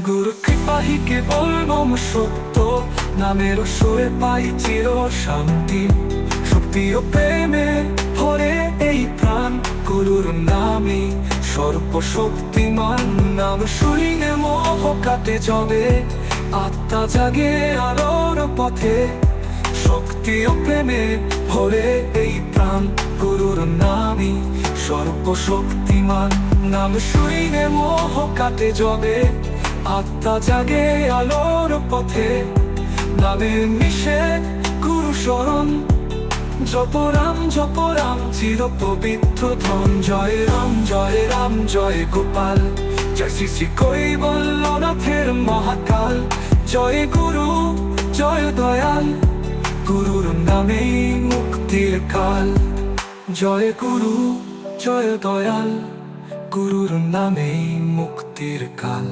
গুরু কৃপাহি কেবল মম সত্য, নামের সুরে পাই চির শান্তি। শক্তি ও প্রেমে ভরে এই প্রাণ, গুরুর নামে সর্বশক্তিমান। নাম শুনিলে মোহ কাটে যাবে, আত্মা জাগে আলোর পথে। শক্তি ও প্রেমে ভরে এই প্রাণ, গুরুর নামে সর্বশক্তিমান। নাম শুনিলে মোহ কাটে যাবে, আত্মা জাগে আলোর পথে। নামে মিশে গুরু শরণ, জপ রাম চির পবিত্র ধন। জয় রাম জয় রাম জয় গোপাল, জয় শ্রী শ্রী কৈবল্যনাথের মহাকাল। জয় গুরু জয় দয়াল, গুরুর নামেই মুক্তির কাল। জয় গুরু জয় দয়াল, গুরুর নামেই মুক্তির কাল।